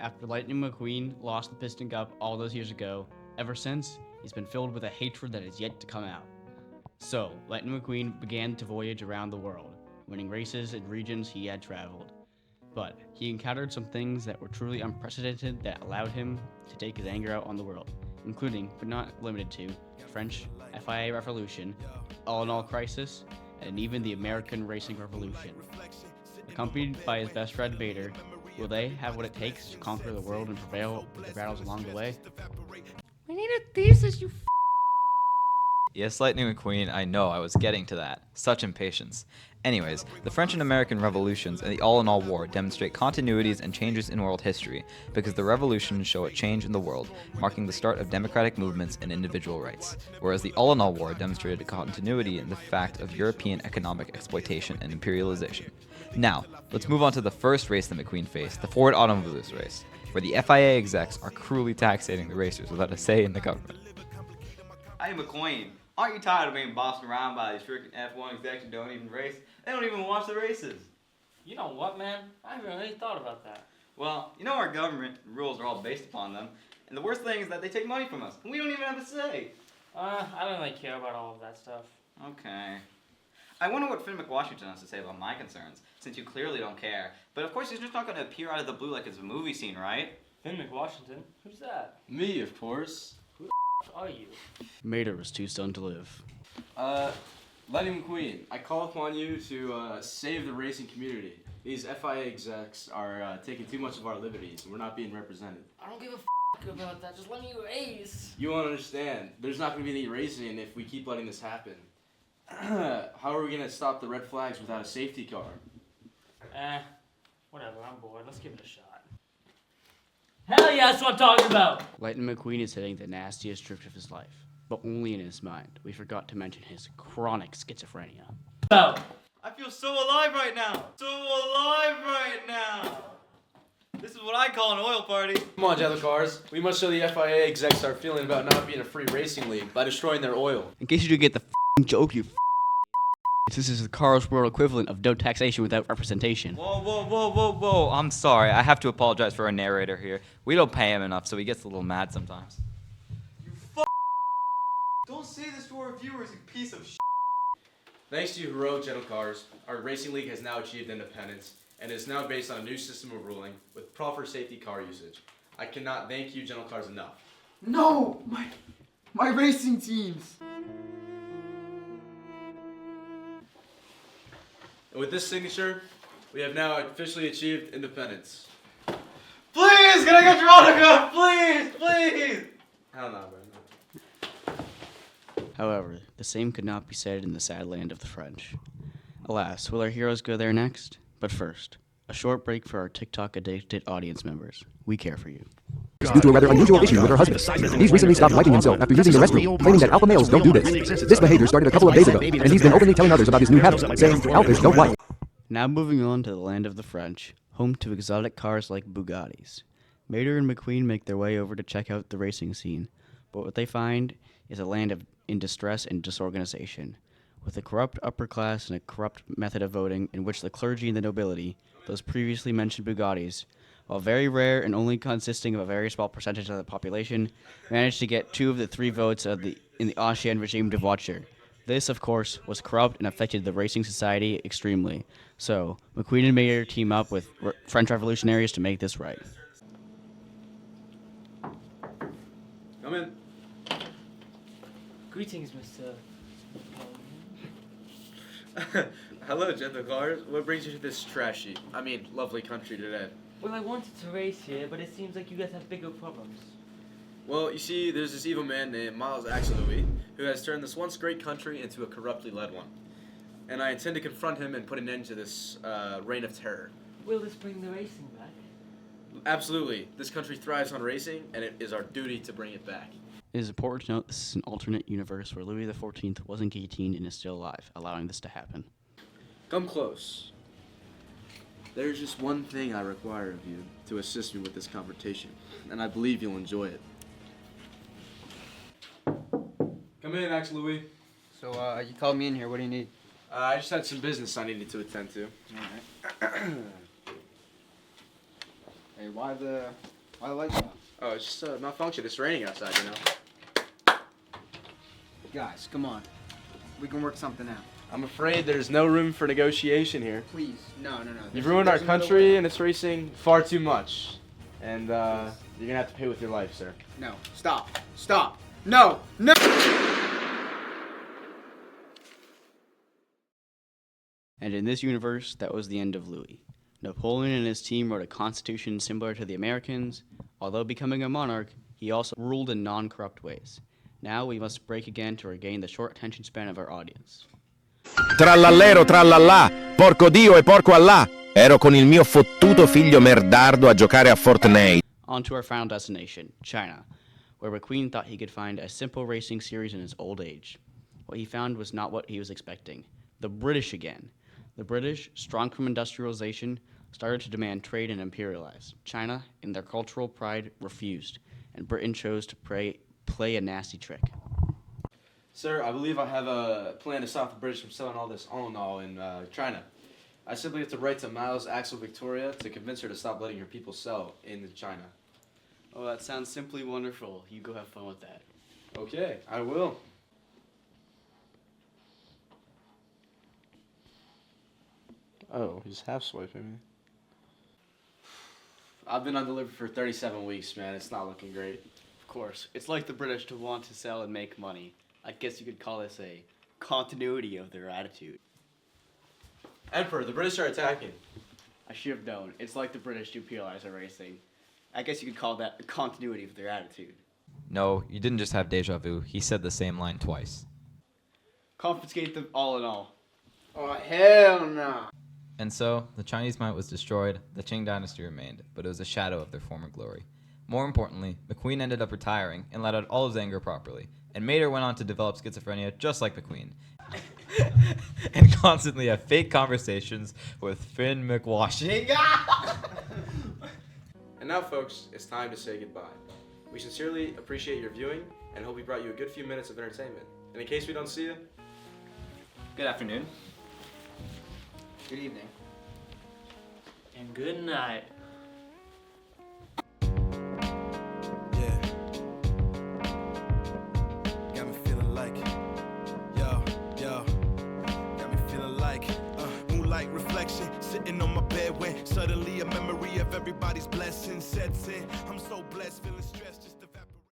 After Lightning McQueen lost the Piston Cup all those years ago, ever since, he's been filled with a hatred that is yet to come out. So, Lightning McQueen began to voyage around the world, winning races in regions he had traveled. But he encountered some things that were truly unprecedented that allowed him to take his anger out on the world, including, but not limited to, French FIA Revolution, all-in-all crisis, and even the American Racing Revolution. Accompanied by his best friend Vader, will they have what it takes to conquer the world and prevail with their battles along the way? We need a thesis, you Yes, Lightning McQueen, I know, I was getting to that. Such impatience. Anyways, the French and American revolutions and the all-in-all war demonstrate continuities and changes in world history because the revolutions show a change in the world, marking the start of democratic movements and individual rights, whereas the all-in-all war demonstrated a continuity in the fact of European economic exploitation and imperialization. Now, let's move on to the first race that McQueen faced, the Ford Automobiles race, where the FIA execs are cruelly taxating the racers without a say in the government. Hey McQueen, aren't you tired of being bossed around by these freaking F1 execs who don't even race? They don't even watch the races. You know what, man? I haven't really thought about that. Well, you know our government rules are all based upon them, and the worst thing is that they take money from us, and we don't even have a say. I don't really care about all of that stuff. Okay. I wonder what Finn McWashington has to say about my concerns, since you clearly don't care. But of course he's just not going to appear out of the blue like it's a movie scene, right? Finn McWashington? Who's that? Me, of course. Who the are you? Mater was too stunned to live. Lightning McQueen, I call upon you to save the racing community. These FIA execs are taking too much of our liberties, and we're not being represented. I don't give a about that. Just let me race. You won't understand. There's not going to be any racing if we keep letting this happen. How are we going to stop the red flags without a safety car? Whatever. I'm bored. Let's give it a shot. Hell yeah, that's what I'm talking about! Lightning McQueen is hitting the nastiest drift of his life, but only in his mind. We forgot to mention his chronic schizophrenia. About. I feel so alive right now! So alive right now! This is what I call an oil party. Come on, Jello Cars. We must show the FIA execs our feeling about not being a free racing league by destroying their oil. In case you didn't get the joke, you this is the Cars World equivalent of no taxation without representation. Whoa, I'm sorry. I have to apologize for our narrator here. We don't pay him enough, so he gets a little mad sometimes. Don't say this to our viewers, you piece of shit. Thanks to you heroic Jello Cars, our racing league has now achieved independence and is now based on a new system of ruling with proper safety car usage. I cannot thank you, Jello Cars, enough. No! My racing teams! And with this signature, we have now officially achieved independence. Please, can I get your autograph? Please! Hell no, bro. However, the same could not be said in the sad land of the French. Alas, will our heroes go there next? But first, a short break for our TikTok-addicted audience members. We care for you. Due to a rather unusual issue with her husband. He's recently stopped wiping himself after using the restroom, claiming that alpha males don't do this. This behavior started a couple of days ago, and he's been openly telling others about his new habit, saying alphas don't wipe. Now moving on to the land of the French, home to exotic cars like Bugattis. Mater and McQueen make their way over to check out the racing scene, but what they find is a land in distress and disorganization, with a corrupt upper class and a corrupt method of voting in which the clergy and the nobility, those previously mentioned Bugattis, while very rare and only consisting of a very small percentage of the population, managed to get 2 of the 3 votes in the Ancien regime de voiture. This, of course, was corrupt and affected the racing society extremely. So, McQueen and Mayer team up with French revolutionaries to make this right. Come in. Greetings, Mr. Hello, Jello Cars. What brings you to this lovely country today? Well, I wanted to race here, but it seems like you guys have bigger problems. Well, you see, there's this evil man named Miles Axellouis who has turned this once great country into a corruptly led one. And I intend to confront him and put an end to this reign of terror. Will this bring the racing back? Absolutely. This country thrives on racing, and it is our duty to bring it back. It is important to note this is an alternate universe where Louis XIV wasn't guillotined and is still alive, allowing this to happen. Come close. There's just one thing I require of you to assist me with this confrontation, and I believe you'll enjoy it. Come in, Axellouis. So, you called me in here. What do you need? I just had some business I needed to attend to. Alright. Hey, why the Why the lights off? Oh, it's just a malfunction. It's raining outside, you know. Guys, come on. We can work something out. I'm afraid there's no room for negotiation here. Please. No. You've ruined our country and it's racing far too much. And you're gonna have to pay with your life, sir. No. Stop. No. And in this universe, that was the end of Louis. Napoleon and his team wrote a constitution similar to the Americans. Although becoming a monarch, he also ruled in non-corrupt ways. Now we must break again to regain the short attention span of our audience. Trallallero trallallà, porco Dio e porco Allah. Ero con il mio fottuto figlio merdardo a giocare a Fortnite. On to our final destination, China, where McQueen thought he could find a simple racing series in his old age. What he found was not what he was expecting. The British again. The British, strong from industrialization, started to demand trade and imperialize. China, in their cultural pride, refused, and Britain chose to play a nasty trick. Sir, I believe I have a plan to stop the British from selling all this all in China. I simply have to write to Miles Axel Victoria to convince her to stop letting her people sell in China. Oh, that sounds simply wonderful. You go have fun with that. Okay, I will. Oh, he's half swiping me. I've been undelivered for 37 weeks, man. It's not looking great. Of course, it's like the British to want to sell and make money. I guess you could call this a continuity of their attitude. Emperor, the British are attacking. I should have known. It's like the British to imperialize our racing. I guess you could call that a continuity of their attitude. No, you didn't just have deja vu. He said the same line twice. Confiscate them all in all. Oh, hell no. And so, the Chinese might was destroyed, the Qing dynasty remained, but it was a shadow of their former glory. More importantly, McQueen ended up retiring and let out all his anger properly, and Mater went on to develop schizophrenia just like McQueen. And constantly have fake conversations with Finn McWashington. And now, folks, it's time to say goodbye. We sincerely appreciate your viewing and hope we brought you a good few minutes of entertainment. And in case we don't see you, Good afternoon. Good evening. And good night. Yeah. Got me feeling like, yo. Got me feeling like, moonlight reflection, sitting on my bed when suddenly a memory of everybody's blessing sets in. I'm so blessed, feeling stressed.